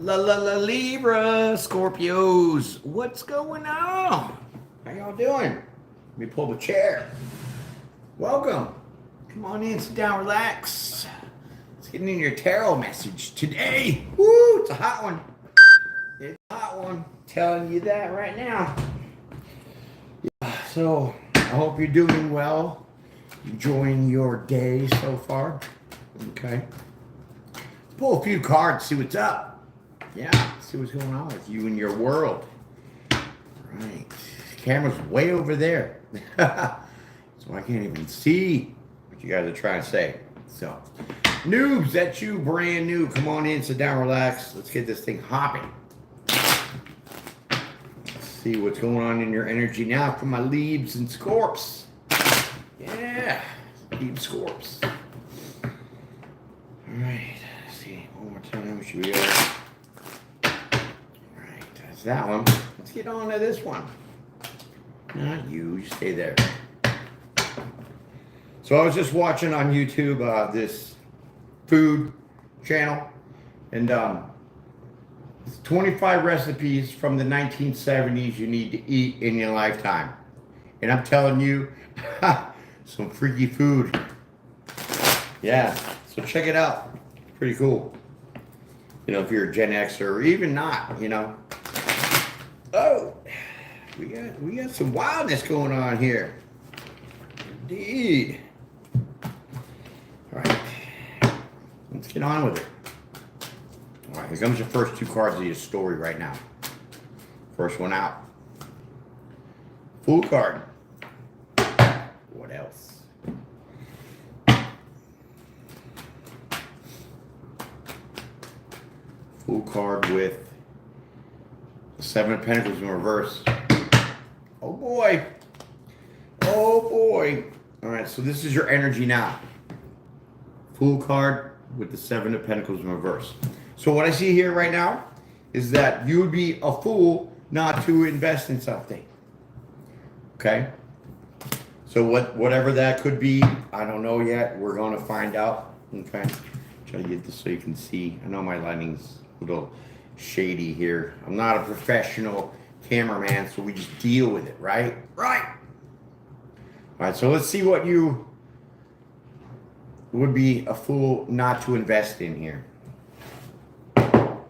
Libra-Scorpios, what's going on? How y'all doing? Let me pull the chair. Welcome. Come on in, sit down, relax. Let's get in your tarot message today. Woo, it's a hot one. It's a hot one. Telling you that right now. Yeah, so, I hope you're doing well. Enjoying your day so far. Okay. Let's pull a few cards, see what's up. Yeah, see what's going on with you and your world. Right. The camera's way over there. So I can't even see what you guys are trying to say. So, noobs, that's you, brand new. Come on in, sit down, relax. Let's get this thing hopping. Let's see what's going on in your energy now for my Libs and Scorps. Yeah, Libs, Scorps. All right, let's see. One more time, should we go? That's that one. Let's get on to this one. Not you, you stay there. So I was just watching on YouTube this food channel, and it's 25 recipes from the 1970s you need to eat in your lifetime. And I'm telling you, some freaky food. Yeah, so check it out. It's pretty cool. You know, if you're a Gen Xer or even not, you know. Oh, we got some wildness going on here. Indeed. All right, let's get on with it. All right, here comes your first two cards of your story right now. First one out. Fool card. What else? Fool card with Seven of Pentacles in reverse. Oh boy. Oh boy. All right, so this is your energy now. Fool card with the Seven of Pentacles in reverse. So what I see here right now is that you would be a fool not to invest in something. Okay? So whatever that could be, I don't know yet. We're going to find out. Okay? Try to get this so you can see. I know my lighting's a little shady here. I'm not a professional cameraman, so we just deal with it, right? Right. All right, so let's see what you would be a fool not to invest in here. All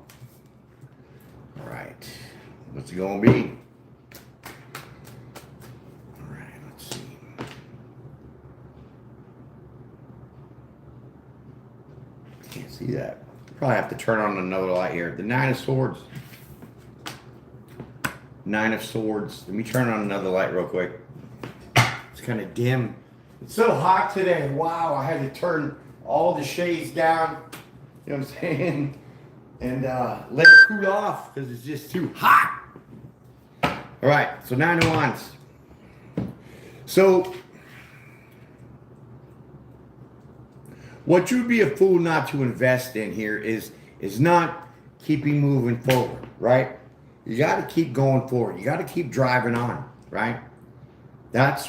right, what's it gonna be? All right, let's see. Can't see that. Probably have to turn on another light here. The Nine of Swords. Nine of Swords. Let me turn on another light real quick. It's kind of dim. It's so hot today. Wow, I had to turn all the shades down. You know what I'm saying? And let it cool off because it's just too hot. All right, so Nine of Wands. So, what you'd be a fool not to invest in here is not keeping moving forward, right? You got to keep going forward. You got to keep driving on, right? That's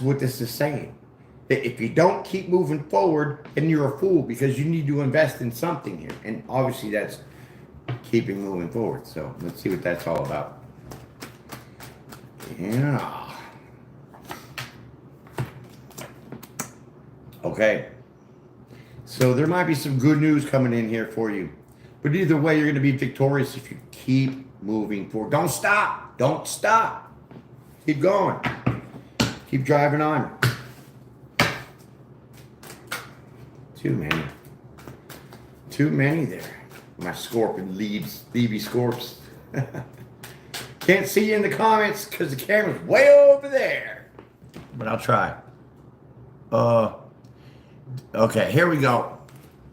what this is saying. That if you don't keep moving forward, then you're a fool because you need to invest in something here. And obviously that's keeping moving forward. So let's see what that's all about. Yeah. Okay. So there might be some good news coming in here for you. But either way, you're going to be victorious if you keep moving forward. Don't stop. Don't stop. Keep going. Keep driving on. Too many. Too many there. My Scorpion leaves, Levy Scorps. Can't see you in the comments because the camera's way over there. But I'll try. Okay, here we go.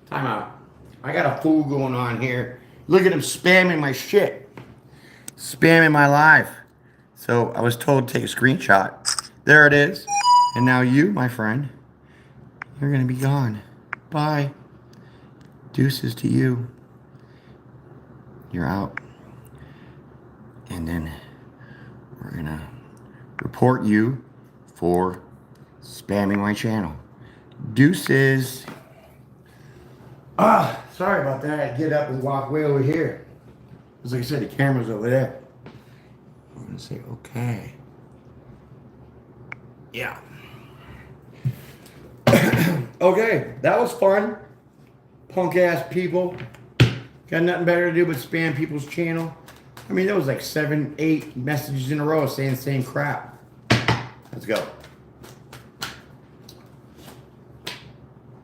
Time out. I got a fool going on here. Look at him spamming my shit. Spamming my live. So I was told to take a screenshot. There it is. And now you, my friend, you're going to be gone. Bye. Deuces to you. You're out. And then we're going to report you for spamming my channel. Deuces. Sorry about that. I had to get up and walk way over here. Because like I said, the camera's over there. I'm going to say, okay. Yeah. Okay, that was fun. Punk ass people. Got nothing better to do but spam people's channel. I mean, there was like 7, 8 messages in a row saying the same crap. Let's go.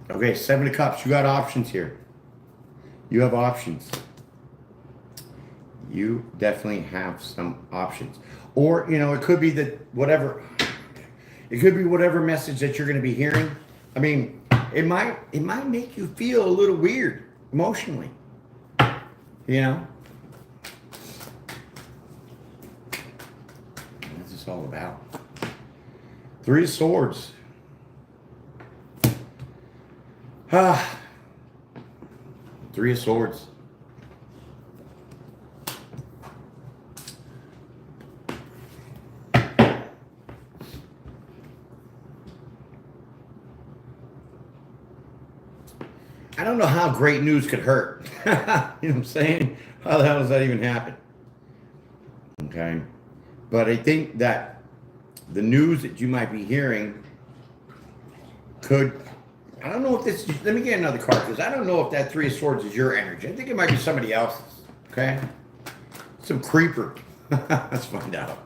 Okay, 7 of Cups. You got options here. You have options. You definitely have some options. Or, you know, it could be that whatever. It could be whatever message that you're going to be hearing. I mean, it might make you feel a little weird emotionally. You know? What's this all about? 3 of Swords. Ah. 3 of Swords. I don't know how great news could hurt. You know what I'm saying? How the hell does that even happen? Okay. But I think that the news that you might be hearing could, I don't know if this, let me get another card, because I don't know if that 3 of Swords is your energy. I think it might be somebody else's. Okay? Some creeper. Let's find out.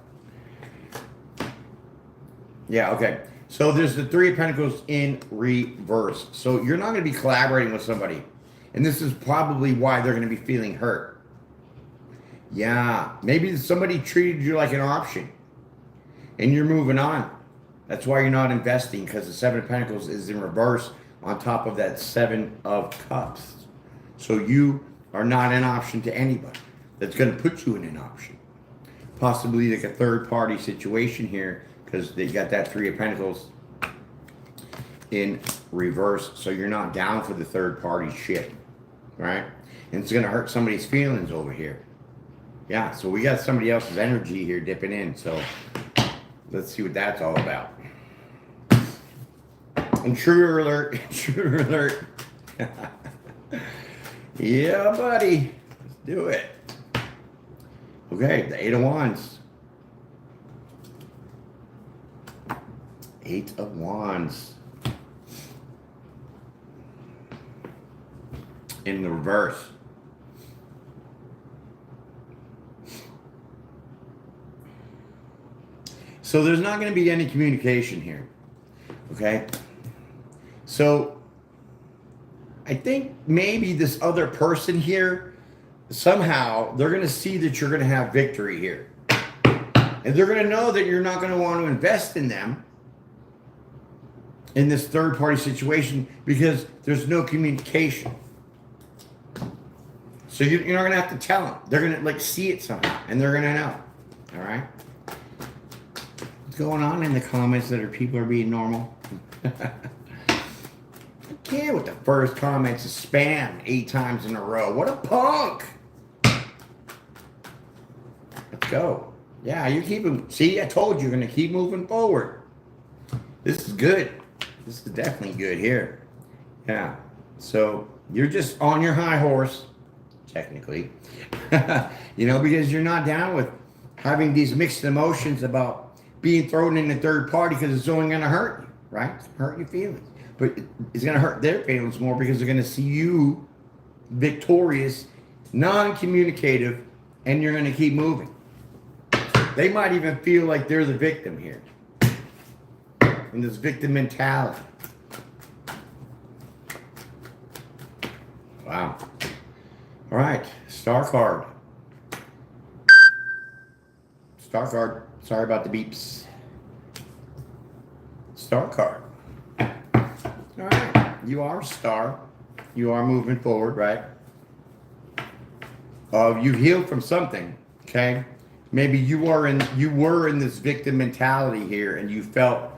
Yeah, okay. So there's the 3 of Pentacles in reverse. So you're not going to be collaborating with somebody. And this is probably why they're going to be feeling hurt. Yeah. Maybe somebody treated you like an option. And you're moving on. That's why you're not investing. Because the 7 of Pentacles is in reverse on top of that 7 of Cups. So you are not an option to anybody. That's going to put you in an option. Possibly like a third party situation here. Because they got that 3 of Pentacles in reverse. So you're not down for the third party shit. Right? And it's going to hurt somebody's feelings over here. Yeah, so we got somebody else's energy here dipping in. So let's see what that's all about. Intruder alert. Intruder alert. Yeah, buddy. Let's do it. Okay, the 8 of Wands. 8 of Wands. In the reverse. So there's not going to be any communication here. Okay? So I think maybe this other person here, somehow they're going to see that you're going to have victory here. And they're going to know that you're not going to want to invest in them in this third party situation because there's no communication. So you're not going to have to tell them. They're going to like see it somehow and they're going to know. All right? What's going on in the comments that people are being normal? I can't with the first comments is spam 8 times in a row. What a punk. Let's go. Yeah, you keep them. See, I told you, you're going to keep moving forward. This is good. This is definitely good here. Yeah. So you're just on your high horse, technically. You know, because you're not down with having these mixed emotions about being thrown in a third party because it's only going to hurt you, right? It's gonna hurt your feelings. But it's going to hurt their feelings more because they're going to see you victorious, non-communicative, and you're going to keep moving. They might even feel like they're the victim here. In this victim mentality. Wow. All right. Star card. Star card. Sorry about the beeps. Star card. All right. You are a star. You are moving forward, right? You've healed from something, okay? Maybe you were in this victim mentality here and you felt,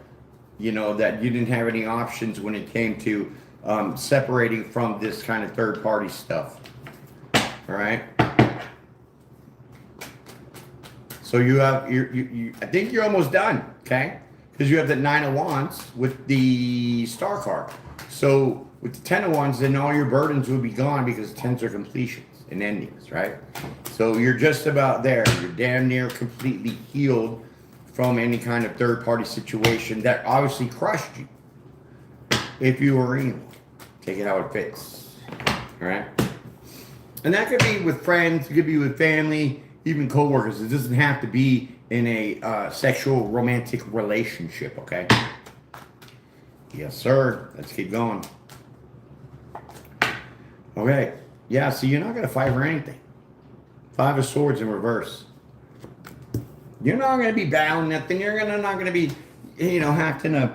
you know, that you didn't have any options when it came to separating from this kind of third party stuff. All right. So I think you're almost done, okay? Because you have the 9 of Wands with the Star card. So with the 10 of Wands, then all your burdens will be gone because 10s are completions and endings, right? So you're just about there. You're damn near completely healed from any kind of third-party situation that obviously crushed you. If you were in one, take it how it fits, all right? And that could be with friends, it could be with family, even co-workers. It doesn't have to be in a sexual romantic relationship, okay? Yes, sir. Let's keep going. Okay. Yeah, so you're not going to fight for anything. 5 of Swords in reverse. You're not going to be battling nothing. You're not going to be, having to,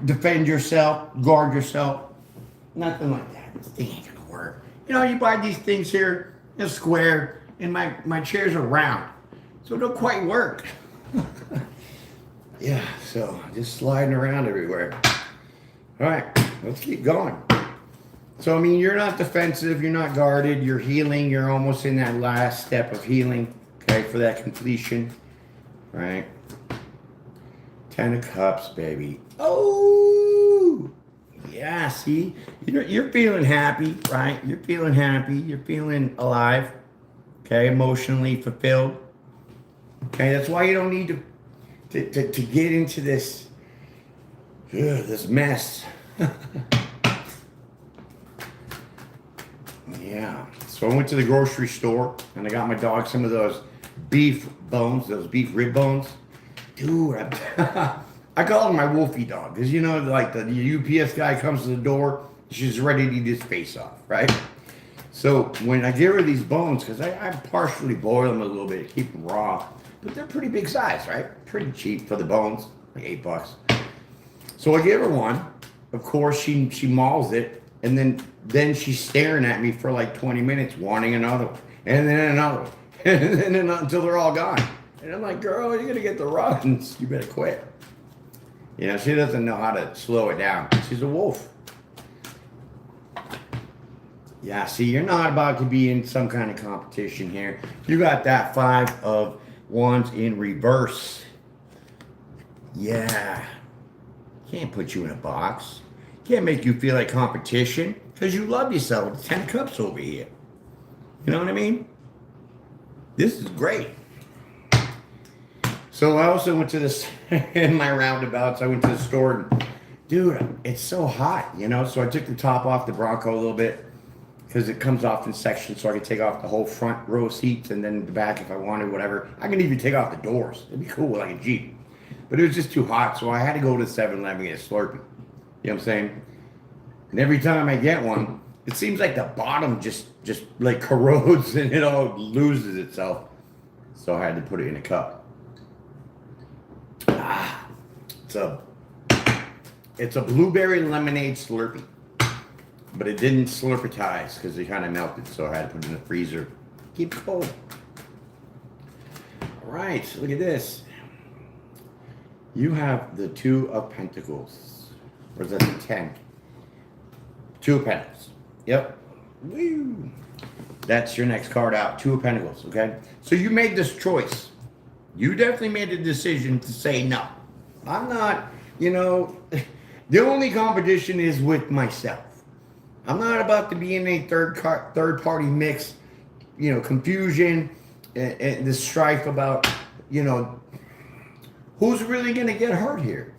defend yourself, guard yourself. Nothing like that. This thing ain't going to work. You buy these things here, they're square, and my chairs are round. So it don't quite work. Yeah, so just sliding around everywhere. All right, let's keep going. So, I mean, you're not defensive, you're not guarded, you're healing, you're almost in that last step of healing, okay, for that completion, right? 10 of Cups, baby. Oh, yeah, see? You're feeling happy, right? You're feeling happy, you're feeling alive, okay, emotionally fulfilled. Okay, that's why you don't need to get into this mess. Yeah. So I went to the grocery store and I got my dog some of those beef bones, those beef rib bones. Dude, I call him my Wolfie dog because like the UPS guy comes to the door, she's ready to eat his face off, right? So when I give her these bones, because I partially boil them a little bit, keep them raw, but they're pretty big size, right? Pretty cheap for the bones, like $8. So I give her one. Of course, she mauls it, and then she's staring at me for like 20 minutes, wanting another one, and then another one, and then until they're all gone. And I'm like, girl, you're gonna get the runs. You better quit. She doesn't know how to slow it down. She's a wolf. Yeah, see, you're not about to be in some kind of competition here. You got that 5 of Wands in reverse. Yeah. Can't put you in a box. Can't make you feel like competition because you love yourself with 10 Cups over here. You know what I mean? This is great. So I also went to this, in my roundabouts, I went to the store and, dude, it's so hot, So I took the top off the Bronco a little bit because it comes off in sections so I can take off the whole front row seats and then the back if I wanted, whatever. I can even take off the doors. It'd be cool like a Jeep. But it was just too hot, so I had to go to 7-Eleven and get a Slurpee. You know what I'm saying? And every time I get one, it seems like the bottom just like corrodes and it all loses itself. So I had to put it in a cup. It's a blueberry lemonade Slurpee. But it didn't slurpitize because it kind of melted, so I had to put it in the freezer. Keep it cold. All right, look at this. You have the 2 of Pentacles. Or is that the 10? 2 of Pentacles. Yep. Woo. That's your next card out. 2 of Pentacles, okay? So you made this choice. You definitely made a decision to say no. I'm not, the only competition is with myself. I'm not about to be in a third party mix, confusion and the strife about, who's really going to get hurt here.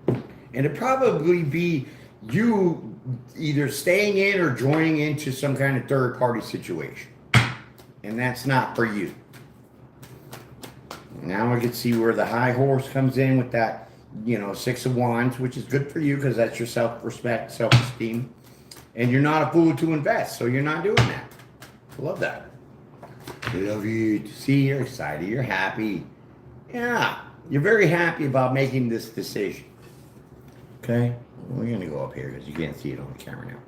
And it'd probably be you either staying in or joining into some kind of third party situation. And that's not for you. Now I can see where the high horse comes in with that, 6 of Wands, which is good for you because that's your self-respect, self-esteem. And you're not a fool to invest, so you're not doing that. I love that. I love you to see you're excited, you're happy. Yeah, you're very happy about making this decision. Okay, we're gonna go up here because you can't see it on the camera now.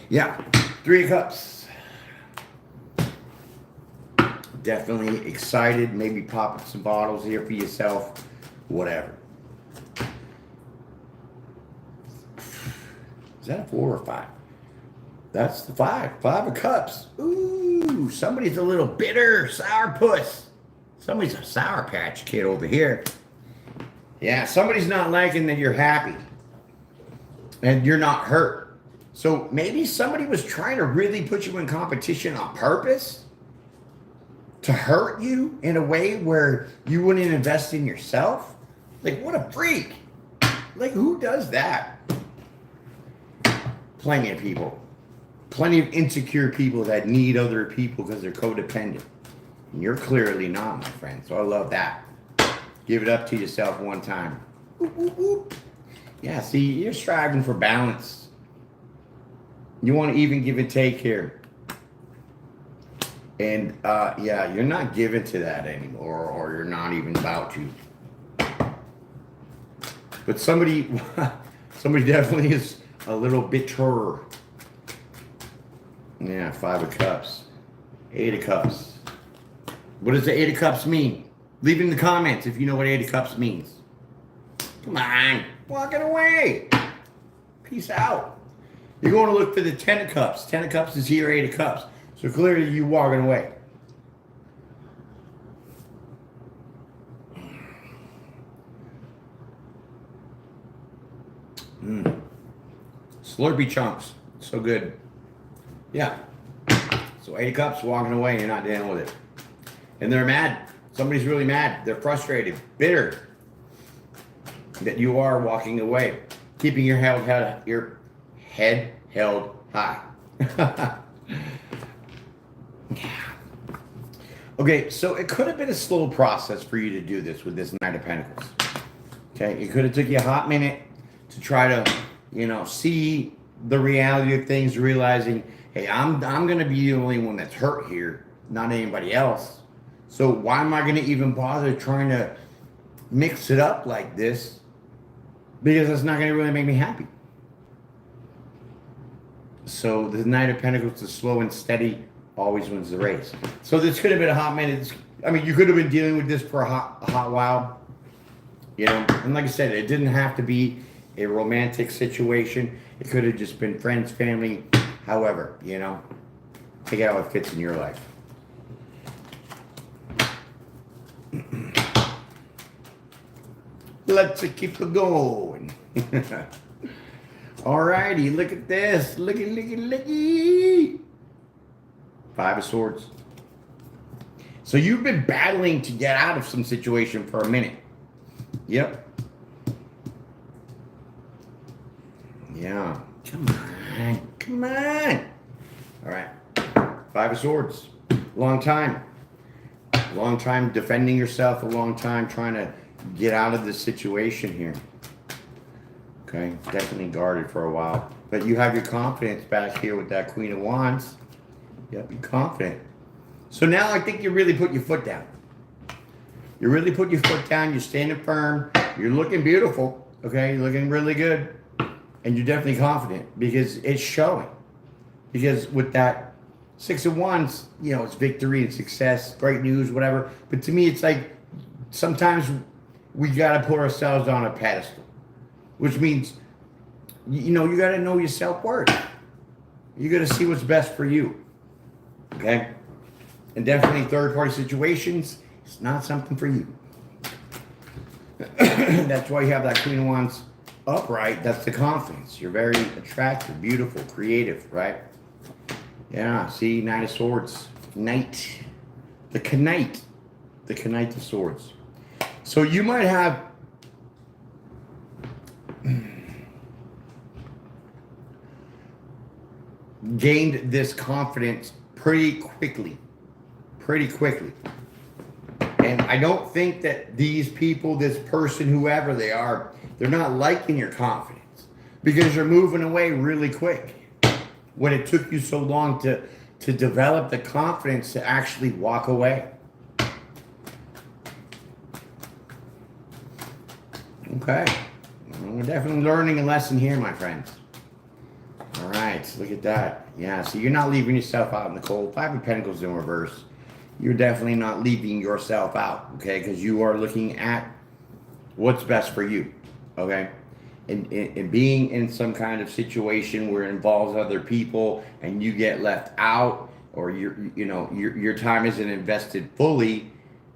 Yeah, 3 of Cups. Definitely excited, maybe pop up some bottles here for yourself, whatever. Is that a 4 or 5? That's the 5. 5 of Cups. Ooh, somebody's a little bitter, sourpuss. Somebody's a Sour Patch Kid over here. Yeah, somebody's not liking that you're happy. And you're not hurt. So maybe somebody was trying to really put you in competition on purpose to hurt you in a way where you wouldn't invest in yourself. Like, what a freak. Like, who does that? Plenty of people. Plenty of insecure people that need other people because they're codependent. And you're clearly not, my friend. So I love that. Give it up to yourself one time. Whoop, whoop, whoop. Yeah, see, you're striving for balance. You want to even give and take here. And, yeah, you're not given to that anymore, or you're not even about to. But somebody definitely is a little bitter. Yeah, 5 of Cups. 8 of Cups. What does the 8 of Cups mean? Leave it in the comments if you know what 8 of Cups means. Come on, walking away. Peace out. You're going to look for the 10 of Cups. 10 of Cups is here, 8 of Cups. So clearly you walking away. Slurpee chunks. So good. Yeah. So 8 of Cups, walking away, you're not dealing with it. And they're mad. Somebody's really mad. They're frustrated, bitter that you are walking away, keeping your head held high. Okay, so it could have been a slow process for you to do this with this Knight of Pentacles. Okay, it could have took you a hot minute to try to, see the reality of things, realizing, hey, I'm going to be the only one that's hurt here, not anybody else. So why am I going to even bother trying to mix it up like this? Because it's not going to really make me happy. So the Knight of Pentacles is slow and steady, always wins the race. So this could have been a hot minute. I mean, you could have been dealing with this for a hot while. And like I said, it didn't have to be a romantic situation. It could have just been friends, family, however, take it how it fits in your life. Let's keep it going. Alrighty, look at this. Looky. 5 of Swords. So you've been battling to get out of some situation for a minute. Yep. Yeah. Come on. All right. 5 of Swords. Long time defending yourself, a long time trying to get out of this situation here. Okay, definitely guarded for a while. But you have your confidence back here with that Queen of Wands. Yep, you're confident. So now I think you really put your foot down. You really put your foot down, you're standing firm, you're looking beautiful, okay? You're looking really good. And you're definitely confident because it's showing. Because with that 6 of Wands, it's victory and success, great news, whatever. But to me, it's like sometimes we got to put ourselves on a pedestal, which means, you got to know your self-worth. You got to see what's best for you, okay? And definitely third-party situations, it's not something for you. That's why you have that Queen of Wands upright. That's the confidence. You're very attractive, beautiful, creative, right? Yeah, see, Knight of Swords. Knight. The Knight of Swords. So you might have gained this confidence pretty quickly. And I don't think that these people, this person, whoever they are, they're not liking your confidence because you're moving away really quick. When it took you so long to develop the confidence to actually walk away. Okay. We're definitely learning a lesson here, my friends. All right, look at that. Yeah, so you're not leaving yourself out in the cold. 5 of Pentacles in reverse. You're definitely not leaving yourself out, okay? Because you are looking at what's best for you, okay? And being in some kind of situation where it involves other people and you get left out, or your time isn't invested fully,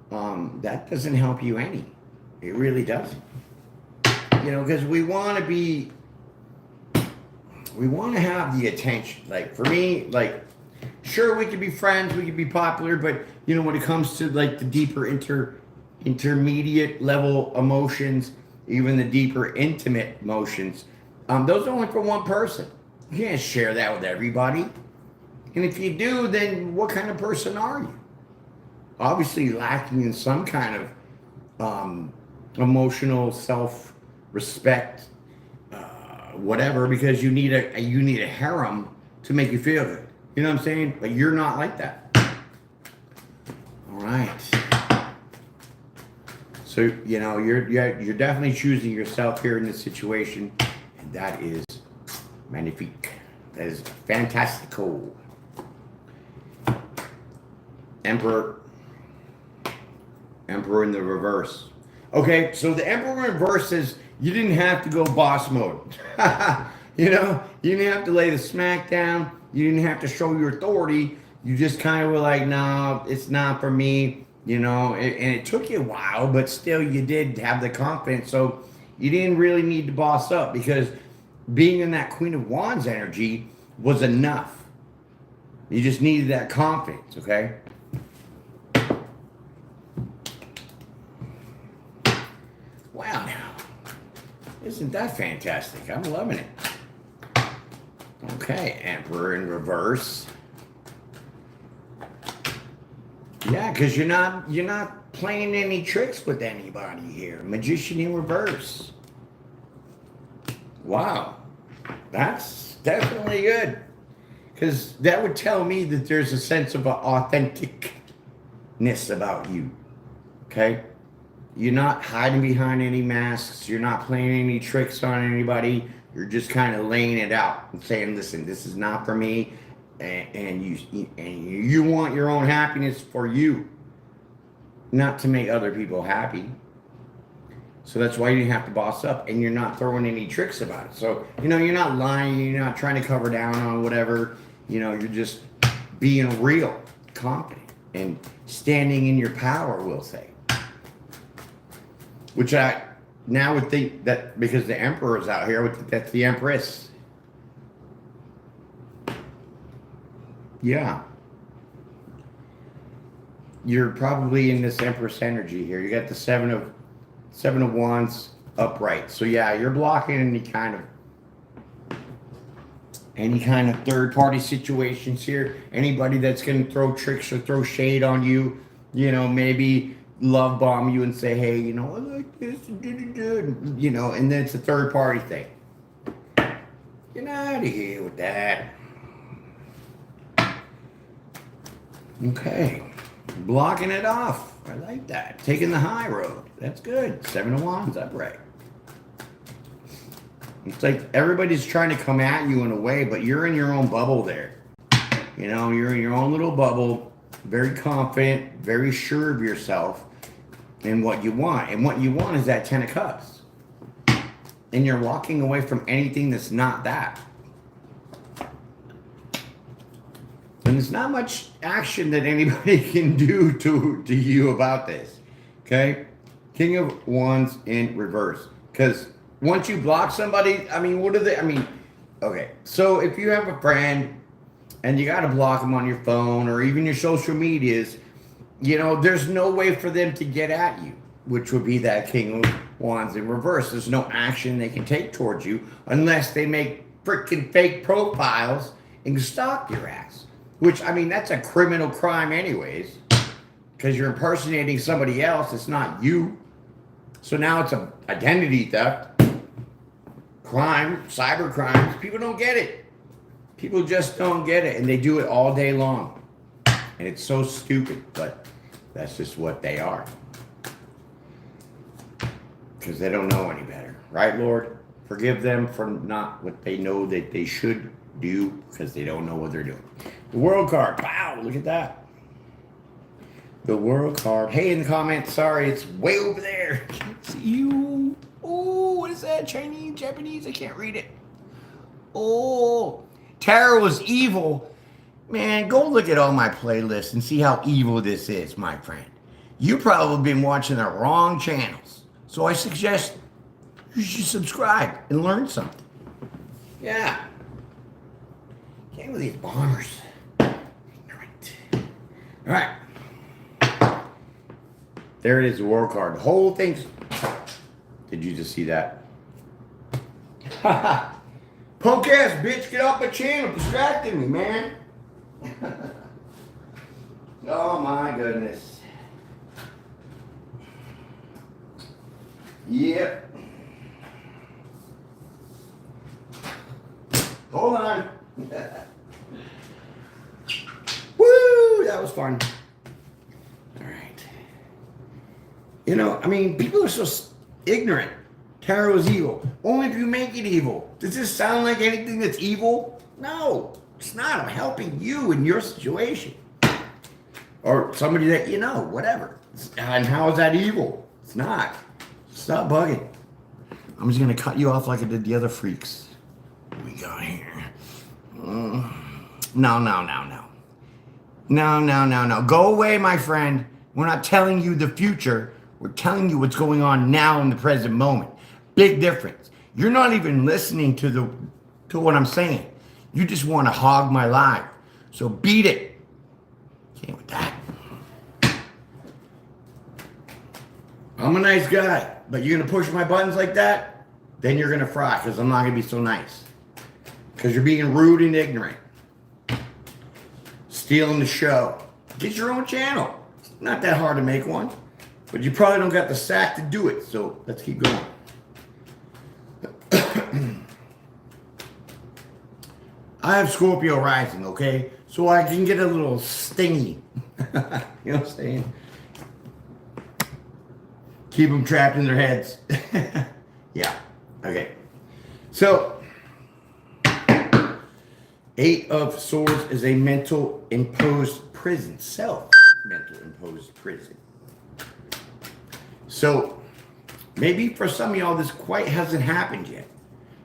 that doesn't help you any. It really doesn't. Because we want to be we want to have the attention. Like for me, like sure we could be friends, we could be popular, but you know when it comes to like the deeper intermediate level emotions, even the deeper intimate emotions, those are only for one person. You can't share that with everybody. And if you do, then what kind of person are you? Obviously lacking in some kind of emotional self-respect, whatever, because you need a harem to make you feel good. You know what I'm saying? But you're not like that. All right. So you know you're definitely choosing yourself here in this situation, and that is magnifique. That is fantastical. Emperor in the reverse. Okay, so the Emperor in reverse says you didn't have to go boss mode. You know, you didn't have to lay the smack down. You didn't have to show your authority. You just kind of were like, no, it's not for me. You know, and it took you a while, but still you did have the confidence. So you didn't really need to boss up because being in that Queen of Wands energy was enough. You just needed that confidence, okay? Wow, now. Isn't that fantastic? I'm loving it. Okay, Emperor in reverse. Yeah, because you're not playing any tricks with anybody here. Magician in reverse. Wow. That's definitely good. Because that would tell me that there's a sense of authenticness about you. Okay? You're not hiding behind any masks. You're not playing any tricks on anybody. You're just kind of laying it out and saying, listen, this is not for me. And you want your own happiness for you, not to make other people happy. So that's why you didn't have to boss up, and you're not throwing any tricks about it. So, you know, you're not lying. You're not trying to cover down on whatever. You know, you're just being real, confident, and standing in your power, we'll say. Which I now would think that because the Emperor is out here, I would think that's the Empress. Yeah. You're probably in this Empress energy here. You got the Seven of Wands upright. So yeah, you're blocking any kind of third-party situations here. Anybody that's going to throw tricks or throw shade on you, you know, maybe love bomb you and say, hey, you know, I like this, you know, and then it's a third-party thing. Get out of here with that. Okay. Blocking it off. I like that. Taking the high road. That's good. Seven of Wands upright. It's like everybody's trying to come at you in a way, but you're in your own bubble there. You know, you're in your own little bubble, very confident, very sure of yourself and what you want. And what you want is that 10 of Cups. And you're walking away from anything that's not that. And there's not much action that anybody can do to you about this. Okay? King of Wands in reverse. Because once you block somebody, I mean, what are they? I mean, okay. So if you have a friend and you got to block them on your phone or even your social medias, you know, there's no way for them to get at you, which would be that King of Wands in reverse. There's no action they can take towards you unless they make freaking fake profiles and stalk your ass. Which, I mean, that's a criminal crime anyways, because you're impersonating somebody else. It's not you. So now it's an identity theft, crime, cyber crimes. People don't get it. People just don't get it, and they do it all day long. And it's so stupid, but that's just what they are. Because they don't know any better. Right, Lord? Forgive them for not what they know that they should do, because they don't know what they're doing. The World card. Wow, look at that. The World card. Hey, in the comments, sorry, it's way over there. Can't see you. Oh, what is that? Chinese, Japanese? I can't read it. Oh, tarot is evil. Man, go look at all my playlists and see how evil this is, my friend. You probably been watching the wrong channels. So I suggest you should subscribe and learn something. Yeah. Can't with these bombers. Ignorant. All right. There it is, the world card. The whole thing's... Did you just see that? Punk ass bitch, get off my channel. Distracting me, man. Oh my goodness. Yep. Hold on. Woo! That was fun. All right. You know, I mean, people are so ignorant. Tarot is evil. Only if you make it evil. Does this sound like anything that's evil? No, it's not. I'm helping you in your situation. Or somebody that you know, whatever. And how is that evil? It's not. Stop bugging. I'm just going to cut you off like I did the other freaks. What we got here? No. No. Go away, my friend. We're not telling you the future. We're telling you what's going on now in the present moment. Big difference. You're not even listening to what I'm saying. You just want to hog my life. So beat it. Can't with that. I'm a nice guy, but you're going to push my buttons like that? Then you're going to fry, because I'm not going to be so nice. Because you're being rude and ignorant. Stealing the show. Get your own channel. It's not that hard to make one. But you probably don't got the sack to do it, so let's keep going. I have Scorpio rising, okay? So I can get a little stingy. You know what I'm saying? Keep them trapped in their heads. Yeah, okay. So, 8 of Swords is a mental imposed prison. Self-mental imposed prison. So, maybe for some of y'all this quite hasn't happened yet.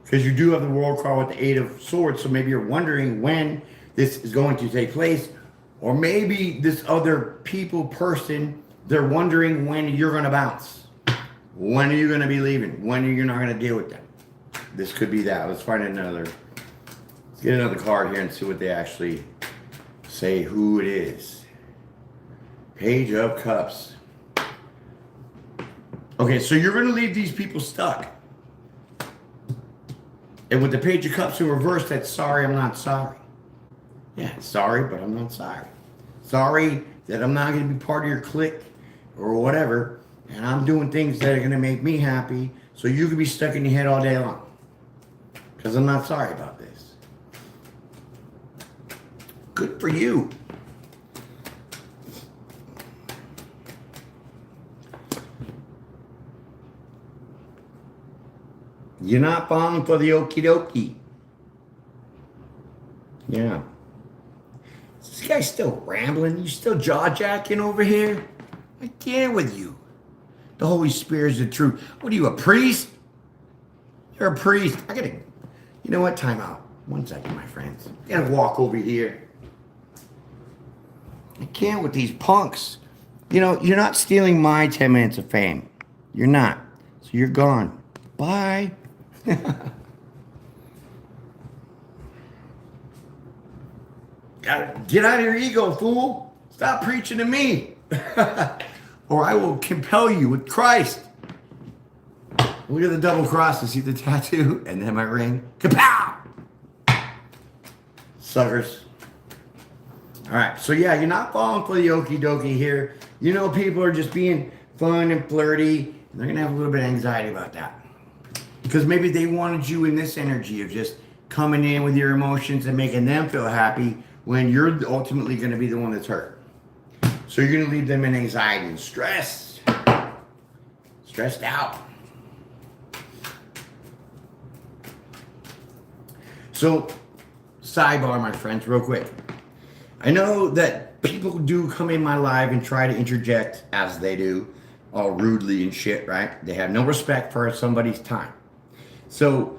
Because you do have the World card with the 8 of Swords, so maybe you're wondering when this is going to take place. Or maybe this other person, they're wondering when you're going to bounce. When are you going to be leaving? When are you not going to deal with them? This could be that. Let's find another. Let's get another card here and see what they actually say who it is. Page of Cups. Okay, so you're going to leave these people stuck. And with the Page of Cups in reverse, that's sorry, I'm not sorry. Yeah, sorry, but I'm not sorry. Sorry that I'm not going to be part of your clique or whatever. And I'm doing things that are going to make me happy so you can be stuck in your head all day long. Because I'm not sorry about this. Good for you. You're not falling for the okie dokie. Yeah. Is this guy still rambling? You still jaw-jacking over here? I can't with you. The Holy Spirit is the truth. What are you, a priest? You're a priest. I gotta... You know what? Time out. 1 second, my friends. I gotta walk over here. I can't with these punks. You know, you're not stealing my 10 minutes of fame. You're not. So you're gone. Bye. Get out of your ego, fool. Stop preaching to me. Or I will compel you with Christ. Look at the double cross and see the tattoo. And then my ring. Kapow! Suckers. All right. So yeah, you're not falling for the okie dokie here. You know, people are just being fun and flirty. And they're going to have a little bit of anxiety about that. Because maybe they wanted you in this energy of just coming in with your emotions and making them feel happy when you're ultimately going to be the one that's hurt. So you're going to leave them in anxiety and stress. Stressed out. So, sidebar, my friends, real quick. I know that people do come in my live and try to interject, as they do, all rudely and shit, right? They have no respect for somebody's time. So,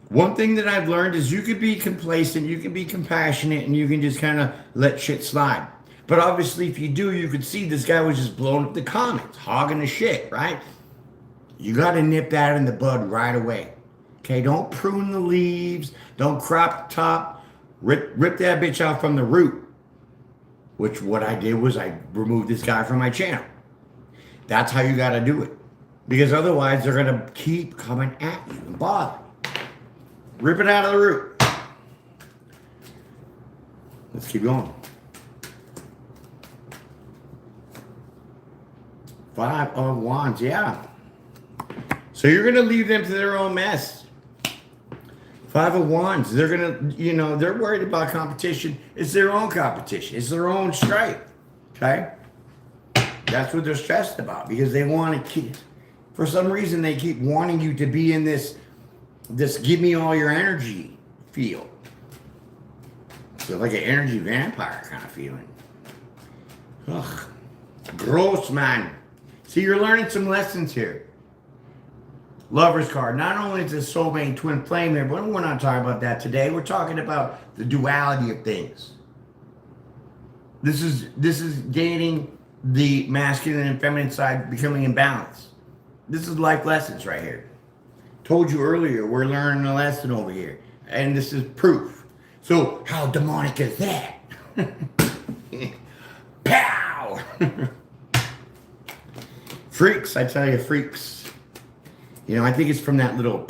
one thing that I've learned is you could be complacent, you can be compassionate, and you can just kind of let shit slide. But obviously, if you do, you could see this guy was just blowing up the comments, hogging the shit, right? You got to nip that in the bud right away. Okay, don't prune the leaves, don't crop the top. Rip that bitch out from the root. Which what I did was I removed this guy from my channel. That's how you got to do it. Because otherwise they're going to keep coming at you and bother you. Rip it out of the root. Let's keep going. 5 of Wands, yeah. So you're going to leave them to their own mess. 5 of Wands, they're going to, they're worried about competition. It's their own competition. It's their own strife, okay? That's what they're stressed about because they want to keep, for some reason, they keep wanting you to be in this give me all your energy feel. So like an energy vampire kind of feeling. Ugh, gross, man. See, you're learning some lessons here. Lover's card. Not only is this soulmate twin flame here, but we're not talking about that today. We're talking about the duality of things. This is gaining the masculine and feminine side becoming in balance. This is life lessons right here. Told you earlier, we're learning a lesson over here. And this is proof. So how demonic is that? Pow! Freaks, I tell you, freaks. I think it's from that little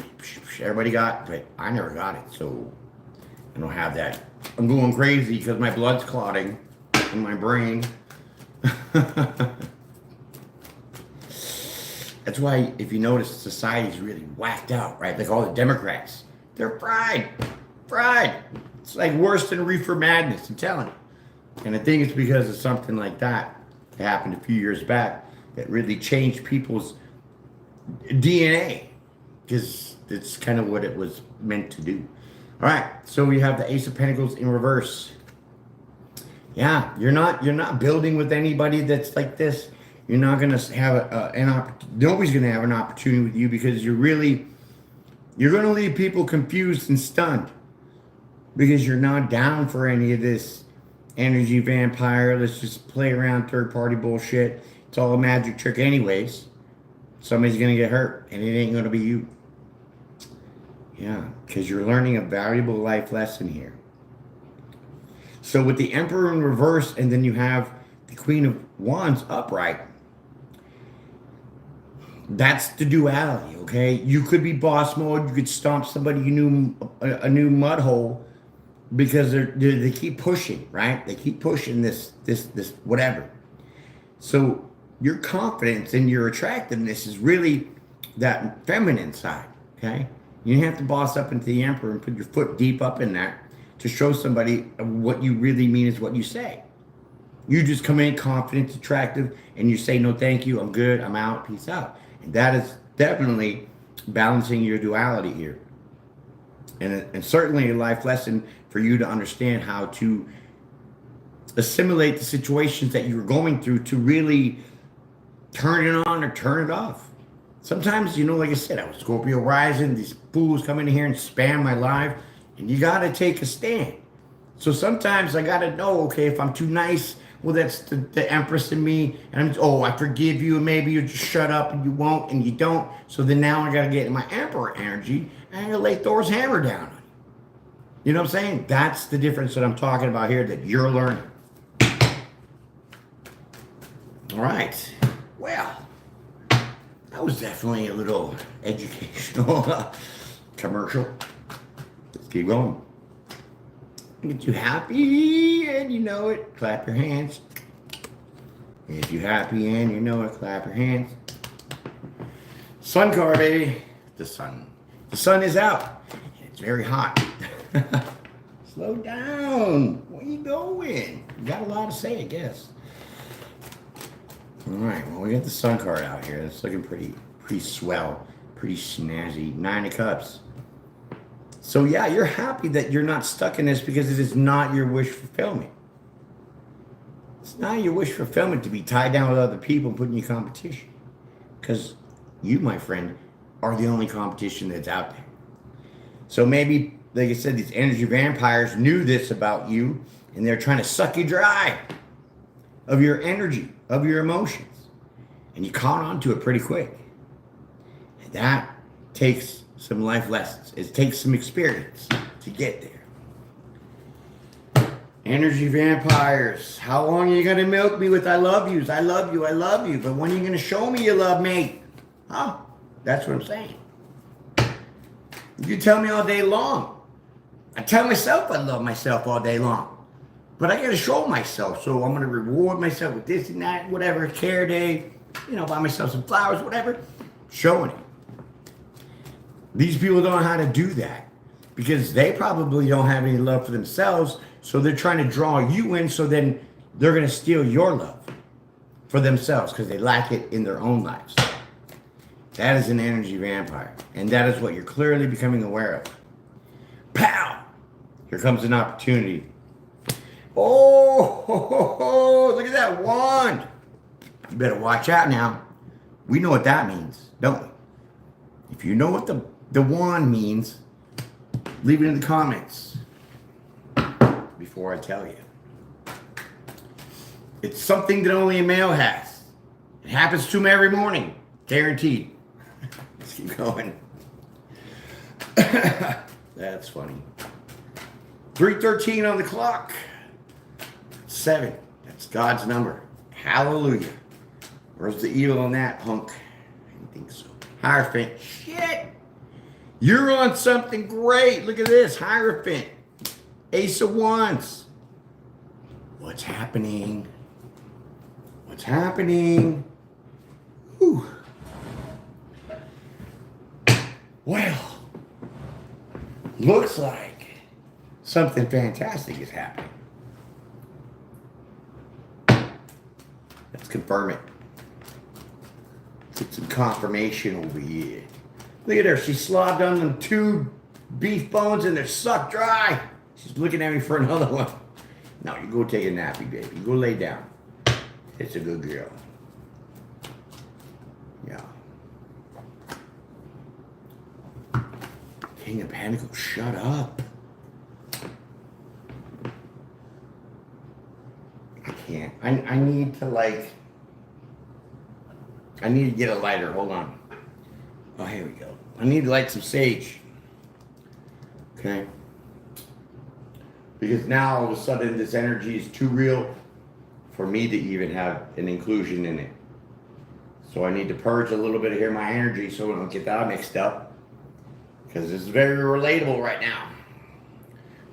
everybody got, but I never got it, so I don't have that. I'm going crazy because my blood's clotting in my brain. That's why, if you notice, society's really whacked out, right? Like all the Democrats, they're fried. It's like worse than reefer madness, I'm telling you. And I think it's because of something like that happened a few years back that really changed people's DNA, because it's kind of what it was meant to do. All right, so we have the Ace of Pentacles in reverse. Yeah, you're not building with anybody that's like this. You're not gonna have nobody's gonna have an opportunity with you because you're gonna leave people confused and stunned because you're not down for any of this energy vampire. Let's just play around third party bullshit. It's all a magic trick anyways. Somebody's going to get hurt, and it ain't going to be you. Yeah, because you're learning a valuable life lesson here. So with the Emperor in reverse, and then you have the Queen of Wands upright, that's the duality, okay? You could be boss mode. You could stomp somebody a new mud hole because they keep pushing, right? They keep pushing this whatever. So your confidence and your attractiveness is really that feminine side, okay? You have to boss up into the Emperor and put your foot deep up in that to show somebody what you really mean is what you say. You just come in confident, attractive, and you say, no, thank you, I'm good, I'm out, peace out. And that is definitely balancing your duality here. And certainly a life lesson for you to understand how to assimilate the situations that you're going through to really turn it on or turn it off. Sometimes, like I said, I was Scorpio rising. These fools come in here and spam my live. And you got to take a stand. So sometimes I got to know, okay, if I'm too nice, well, that's the Empress in me. And I forgive you. And maybe you just shut up and you won't and you don't. So then now I got to get in my Emperor energy and I got to lay Thor's hammer down on you. You know what I'm saying? That's the difference that I'm talking about here that you're learning. All right. Well, that was definitely a little educational commercial. Let's keep going. Get you happy and you know it, clap your hands. If you're happy and you know it, clap your hands. Sun card, baby. The sun. The sun is out. It's very hot. Slow down. Where you going? You got a lot to say, I guess. All right, well, we got the sun card out here. It's looking pretty swell, pretty snazzy. 9 of Cups. So yeah, you're happy that you're not stuck in this because it is not your wish fulfillment. It's not your wish fulfillment to be tied down with other people and put in your competition. Because you, my friend, are the only competition that's out there. So maybe, like I said, these energy vampires knew this about you and they're trying to suck you dry of your energy, of your emotions. And you caught on to it pretty quick. And that takes some life lessons. It takes some experience to get there. Energy vampires. How long are you going to milk me with I love yous? I love you, I love you. But when are you going to show me you love me? Huh? That's what I'm saying. You tell me all day long. I tell myself I love myself all day long. But I got to show myself. So I'm going to reward myself with this and that, whatever, care day, buy myself some flowers, whatever. Showing it. These people don't know how to do that because they probably don't have any love for themselves. So they're trying to draw you in, so then they're going to steal your love for themselves because they lack it in their own lives. That is an energy vampire. And that is what you're clearly becoming aware of. Pow! Here comes an opportunity. Oh, look at that wand. You better watch out now. We know what that means, don't we? If you know what the wand means, leave it in the comments before I tell you. It's something that only a male has. It happens to him every morning. Guaranteed. Let's keep going. That's funny. 3:13 on the clock. 7. That's God's number. Hallelujah. Where's the evil on that, punk? I didn't think so. Hierophant. Shit. You're on something great. Look at this. Hierophant. Ace of Wands. What's happening? What's happening? Whew. Well, looks like something fantastic is happening. Let's confirm it. Get some confirmation over here. Look at her. She slobbed on them 2 beef bones and they're sucked dry. She's looking at me for another one. No, you go take a nappy, baby. You go lay down. It's a good girl. Yeah. King of Pentacles, shut up. I can't. I need to I need to get a lighter. Hold on. Oh, here we go. I need to light some sage. Okay. Because now all of a sudden this energy is too real for me to even have an inclusion in it. So I need to purge a little bit of here my energy so we don't get that mixed up. Because this is very relatable right now.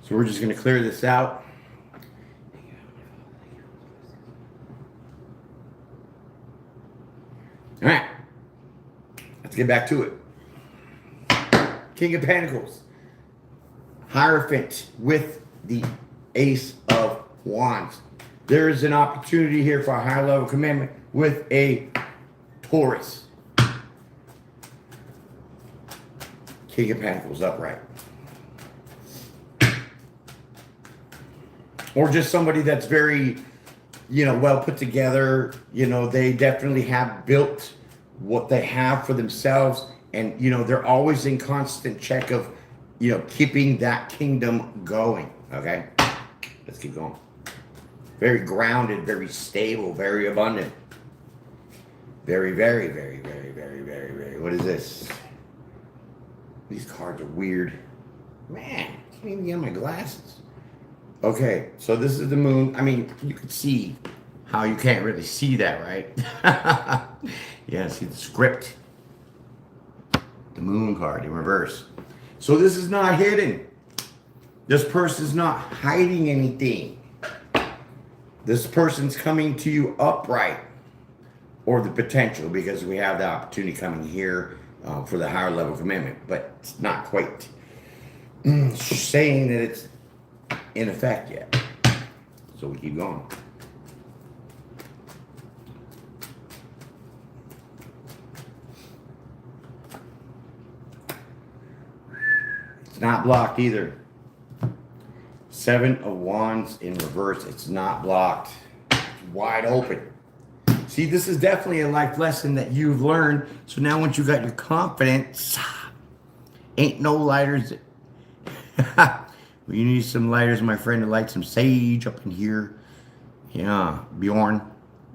So we're just going to clear this out. All right. Let's get back to it. King of Pentacles. Hierophant with the Ace of Wands. There is an opportunity here for a high level commitment with a Taurus. King of Pentacles upright. Or just somebody that's very, well put together. They definitely have built what they have for themselves. And, they're always in constant check of, keeping that kingdom going. Okay? Let's keep going. Very grounded, very stable, very abundant. Very, very, very, very, very, very, very. What is this? These cards are weird. Man, I can't even get my glasses. Okay, so this is the moon. I mean, you can see how you can't really see that, right? Yeah, see the script. The moon card in reverse. So this is not hidden. This person's not hiding anything. This person's coming to you upright. Or the potential, because we have the opportunity coming here for the higher level commitment. But it's not quite saying that it's in effect yet. So we keep going. It's not blocked either. 7 of Wands in reverse. It's not blocked. It's wide open. See, this is definitely a life lesson that you've learned. So now once you got your confidence, ain't no lighters. You need some lighters, my friend, to light some sage up in here. Yeah, Bjorn.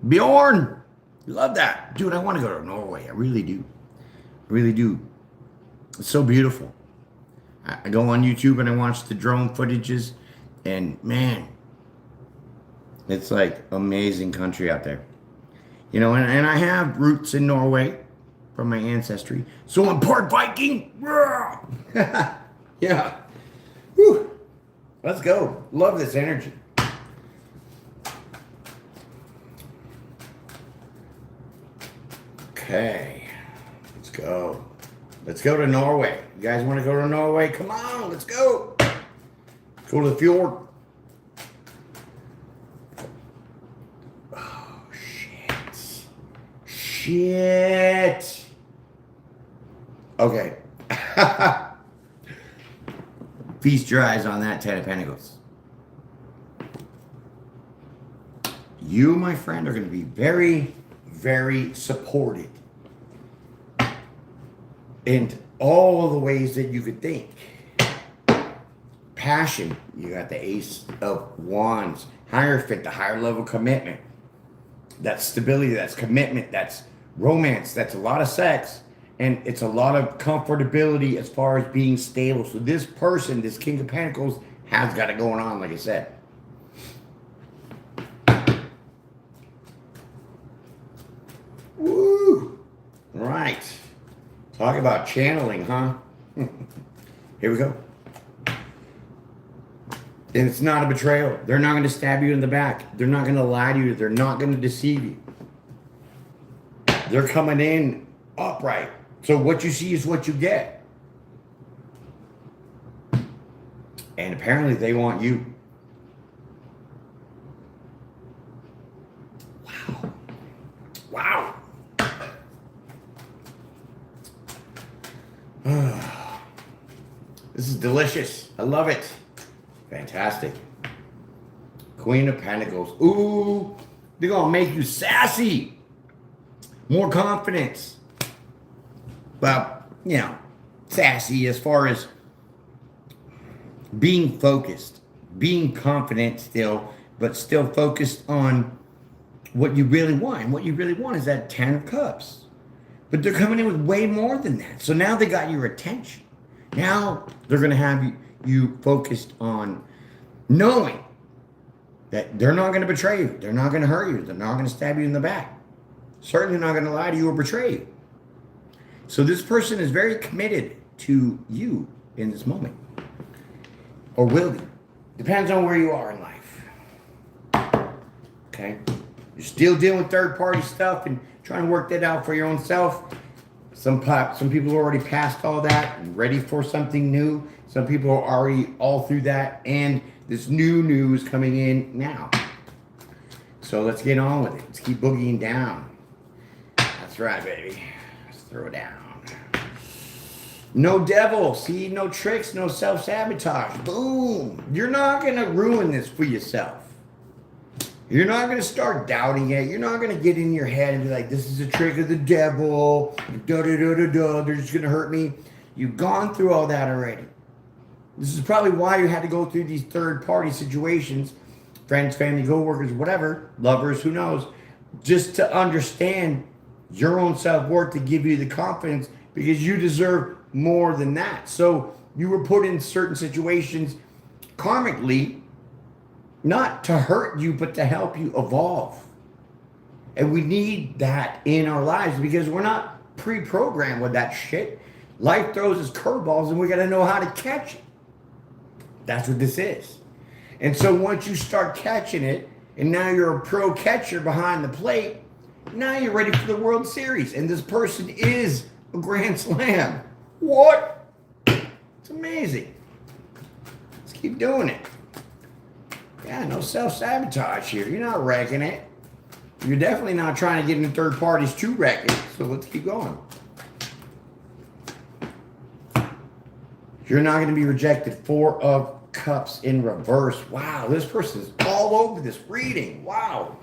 Bjorn! Love that. Dude, I want to go to Norway. I really do. I really do. It's so beautiful. I go on YouTube and I watch the drone footages. And man, It's like amazing country out there. You know, and I have roots in Norway from my ancestry. So I'm part Viking. Yeah. Whew. Let's go. Love this energy. Okay. Let's go. Let's go to Norway. You guys want to go to Norway? Come on, let's go. Go to the fjord. Oh, shit. Shit. Okay. Feast your eyes on that Ten of Pentacles. You, my friend, are going to be very, very supported in all the ways that you could think. Passion, you got the Ace of Wands. Hierophant, the higher level commitment. That's stability, that's commitment, that's romance, that's a lot of sex. And it's a lot of comfortability as far as being stable. So this person, this King of Pentacles, has got it going on, like I said. Woo! Right. Talk about channeling, huh? Here we go. And it's not a betrayal. They're not going to stab you in the back. They're not going to lie to you. They're not going to deceive you. They're coming in upright. So what you see is what you get. And apparently they want you. Wow. Wow. This is delicious. I love it. Fantastic. Queen of Pentacles. Ooh, they're going to make you sassy. More confidence. Well, you know, sassy as far as being focused, being confident still, but still focused on what you really want. And what you really want is that 10 of Cups. But they're coming in with way more than that. So now they got your attention. Now they're going to have you focused on knowing that they're not going to betray you. They're not going to hurt you. They're not going to stab you in the back. Certainly not going to lie to you or betray you. So this person is very committed to you in this moment. Or will be. Depends on where you are in life. Okay? You're still dealing with third-party stuff and trying to work that out for your own self. Some people are already past all that and ready for something new. Some people are already all through that. And this new news coming in now. So let's get on with it. Let's keep boogieing down. That's right, baby. Let's throw it down. No devil. See, no tricks, no self-sabotage. Boom. You're not going to ruin this for yourself. You're not going to start doubting it. You're not going to get in your head and be like, this is a trick of the devil. Da-da-da-da-da. They're just going to hurt me. You've gone through all that already. This is probably why you had to go through these third-party situations. Friends, family, co-workers, whatever. Lovers, who knows. Just to understand your own self-worth, to give you the confidence, because you deserve more than that. So you were put in certain situations karmically, not to hurt you, but to help you evolve. And we need that in our lives because we're not pre-programmed with that shit. Life throws us curveballs and we got to know how to catch it. That's what this is. And so once you start catching it, and now you're a pro catcher behind the plate, now you're ready for the World Series. And this person is a Grand Slam. What? It's amazing. Let's keep doing it. Yeah, no self-sabotage here. You're not wrecking it. You're definitely not trying to get into third parties to wreck it. So let's keep going. You're not going to be rejected. 4 of Cups in reverse. Wow, this person is all over this reading. Wow.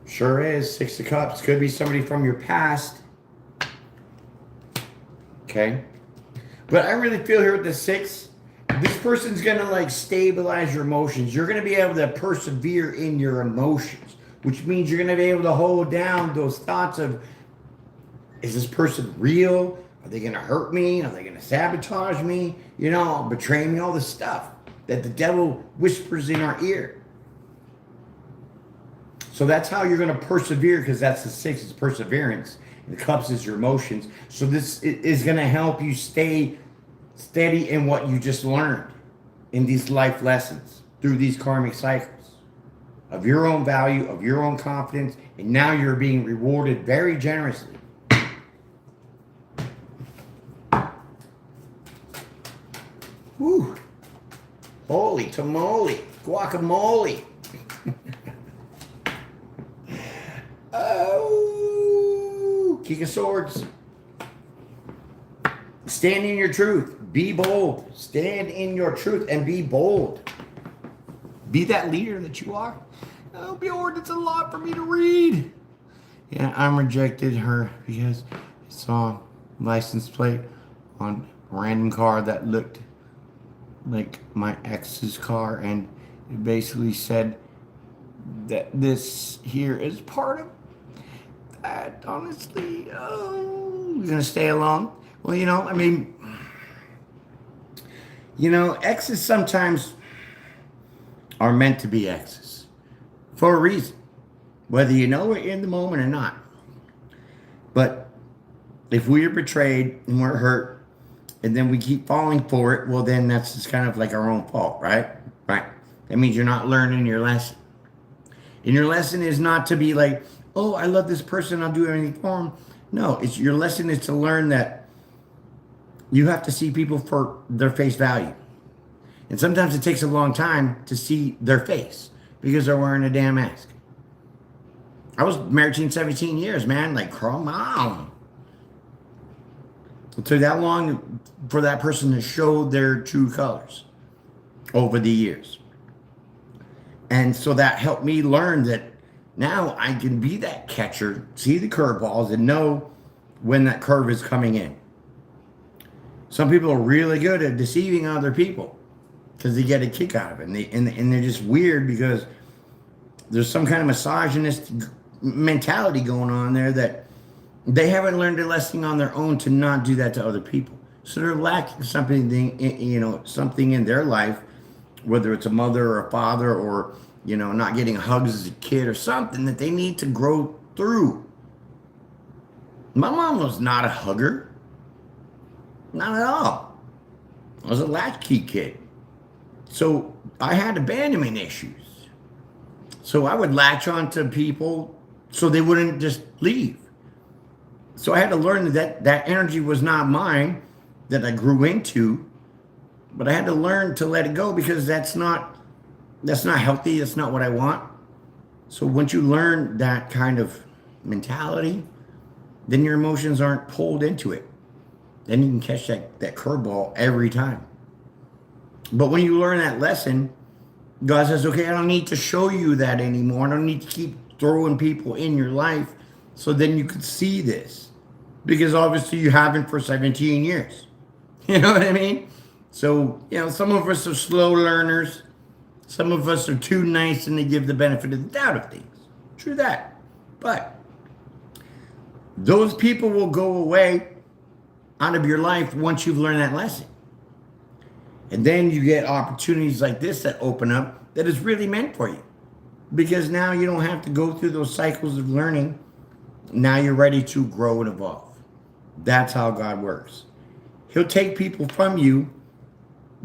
Sure is. 6 of Cups. Could be somebody from your past. Okay. But I really feel here with the 6, this person's going to like stabilize your emotions. You're going to be able to persevere in your emotions, which means you're going to be able to hold down those thoughts of, is this person real? Are they going to hurt me? Are they going to sabotage me? You know, betray me? All this stuff that the devil whispers in our ear. So that's how you're going to persevere, because that's the 6 is perseverance. The cups is your emotions. So this is going to help you stay steady in what you just learned in these life lessons through these karmic cycles of your own value, of your own confidence, and now you're being rewarded very generously. Whew. Holy tamale, guacamole. Oh, King of Swords. Stand in your truth. Be bold. Stand in your truth and be bold. Be that leader that you are. Oh, Bjorn, it's a lot for me to read. Yeah, I rejected her because I saw license plate on a random car that looked like my ex's car, and it basically said that this here is part of that. Honestly, oh, you're gonna stay alone? Well, you know, I mean, you know, exes sometimes are meant to be exes for a reason, whether you know it in the moment or not. But if we are betrayed and we're hurt, and then we keep falling for it, well, then that's just kind of like our own fault, right? Right. That means you're not learning your lesson. And your lesson is not to be like, oh, I love this person, I'll do anything for them. No, it's your lesson is to learn that you have to see people for their face value. And sometimes it takes a long time to see their face because they're wearing a damn mask. I was married 17 years, man. Like, come on. It took that long for that person to show their true colors over the years. And so that helped me learn that now I can be that catcher, see the curveballs, and know when that curve is coming in. Some people are really good at deceiving other people because they get a kick out of it. And they're just weird because there's some kind of misogynist mentality going on there that they haven't learned a lesson on their own to not do that to other people. So they're lacking something, you know, something in their life, whether it's a mother or a father or, you know, not getting hugs as a kid or something that they need to grow through. My mom was not a hugger. Not at all. I was a latchkey kid. So I had abandonment issues. So I would latch on to people so they wouldn't just leave. So I had to learn that that energy was not mine, that I grew into, but I had to learn to let it go because that's not healthy. That's not what I want. So once you learn that kind of mentality, then your emotions aren't pulled into it. Then you can catch that curveball every time. But when you learn that lesson, God says, okay, I don't need to show you that anymore. I don't need to keep throwing people in your life so then you could see this. Because obviously you haven't for 17 years. You know what I mean? So, you know, some of us are slow learners. Some of us are too nice and they give the benefit of the doubt of things. True that. But those people will go away out of your life once you've learned that lesson. And then you get opportunities like this that open up that is really meant for you. Because now you don't have to go through those cycles of learning. Now you're ready to grow and evolve. That's how God works. He'll take people from you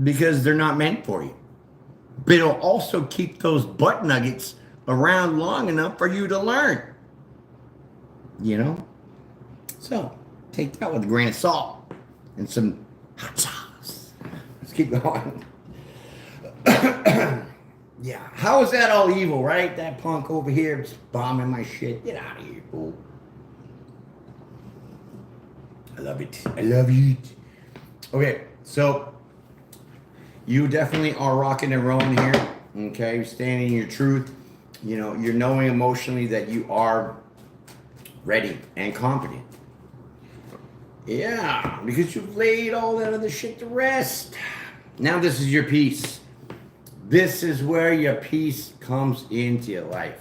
because they're not meant for you. But he'll also keep those butt nuggets around long enough for you to learn. You know? So, take that with a grain of salt and some hot sauce. Let's keep going. Yeah, how is that all evil, right? That punk over here just bombing my shit. Get out of here, fool. I love it. I love it. Okay, so you definitely are rocking and rolling here. Okay, you're standing in your truth. You know, you're knowing emotionally that you are ready and confident. Yeah, because you've laid all that other shit to rest. Now this is your peace. This is where your peace comes into your life.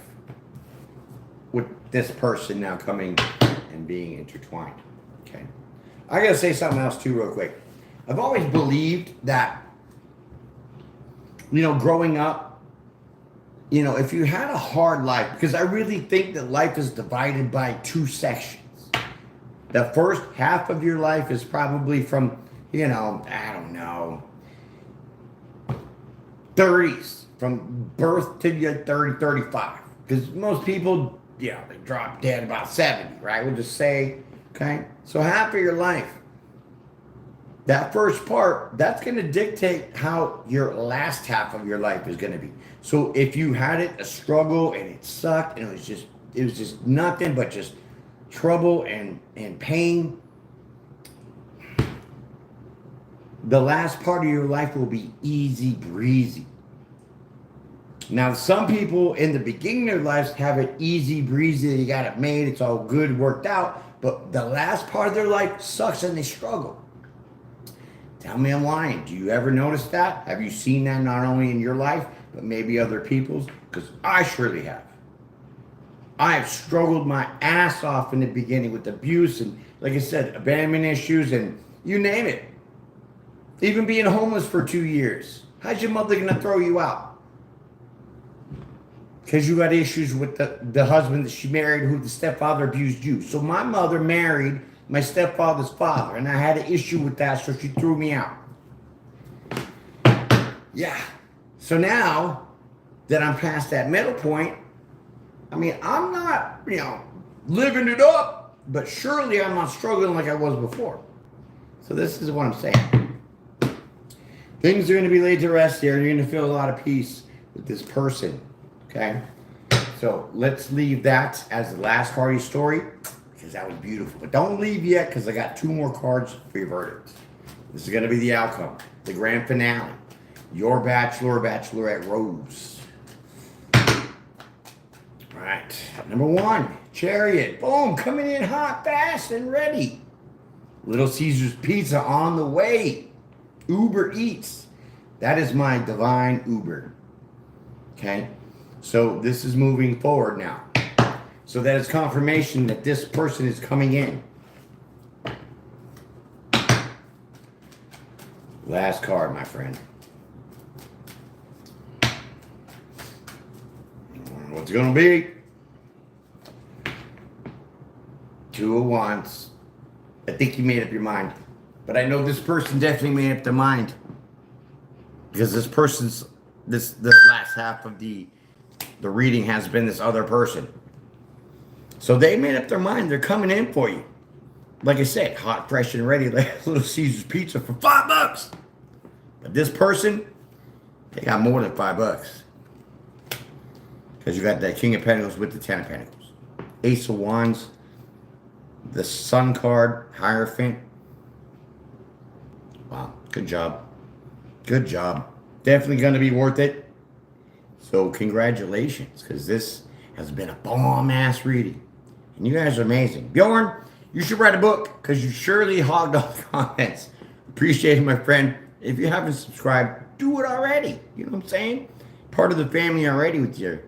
With this person now coming and being intertwined. Okay. I got to say something else too real quick. I've always believed that, growing up, if you had a hard life, because I really think that life is divided by two sections. The first half of your life is probably from, I don't know, 30s, from birth to your 30, 35. Because most people, they drop dead about 70, right? We'll just say, okay? So half of your life, that first part, that's going to dictate how your last half of your life is going to be. So if you had a struggle and it sucked and it was just nothing but just trouble and pain, the last part of your life will be easy breezy. Now, some people in the beginning of their lives have it easy breezy. They got it made. It's all good, worked out. But the last part of their life sucks and they struggle. Tell me I'm lying. Do you ever notice that? Have you seen that not only in your life, but maybe other people's? Because I surely have. I have struggled my ass off in the beginning with abuse and, like I said, abandonment issues and you name it. Even being homeless for 2 years. How's your mother going to throw you out? Because you got issues with the husband that she married who the stepfather abused you. So my mother married my stepfather's father, and I had an issue with that, so she threw me out. Yeah. So now that I'm past that middle point, I mean, I'm not, living it up, but surely I'm not struggling like I was before. So this is what I'm saying. Things are going to be laid to rest here. You're going to feel a lot of peace with this person, okay? So let's leave that as the last card of your story, because that was beautiful. But don't leave yet, because I got 2 more cards for your verdict. This is going to be the outcome, the grand finale. Your bachelor or bachelorette rose. All right, number 1, Chariot. Boom, coming in hot, fast, and ready. Little Caesar's Pizza on the way. Uber Eats. That is my divine Uber. Okay? So this is moving forward now. So that is confirmation that this person is coming in. Last card, my friend. What's it going to be? 2 of Wands. I think you made up your mind. But I know this person definitely made up their mind. Because this person's, this last half of the reading has been this other person. So they made up their mind. They're coming in for you. Like I said, hot, fresh, and ready, like Little Caesar's Pizza for $5. But this person, they got more than $5. Because you got that King of Pentacles with the 10 of Pentacles. Ace of Wands. The Sun card, Hierophant. Wow, good job. Good job. Definitely going to be worth it. So congratulations, because this has been a bomb-ass reading. And you guys are amazing. Bjorn, you should write a book, because you surely hogged all the comments. Appreciate it, my friend. If you haven't subscribed, do it already. You know what I'm saying? Part of the family already with you.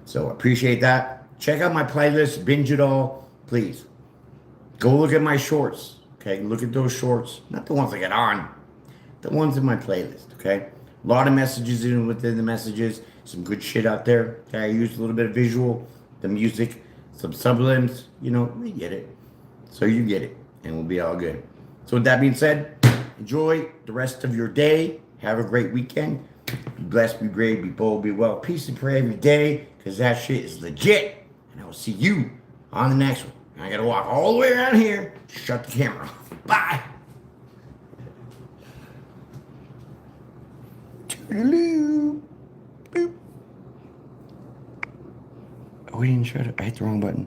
So appreciate that. Check out my playlist. Binge it all. Please. Go look at my shorts. Okay? Look at those shorts. Not the ones I get on. The ones in my playlist. Okay? A lot of messages within the messages. Some good shit out there. Okay? I used a little bit of visual. The music. Some sublims. We get it. So you get it. And we'll be all good. So with that being said, enjoy the rest of your day. Have a great weekend. Be blessed, be brave, be bold, be well. Peace and prayer every day, because that shit is legit. And I will see you on the next one. I gotta walk all the way around here. Shut the camera off. Bye. Toodaloo. Boop. Oh, we didn't shut it. I hit the wrong button.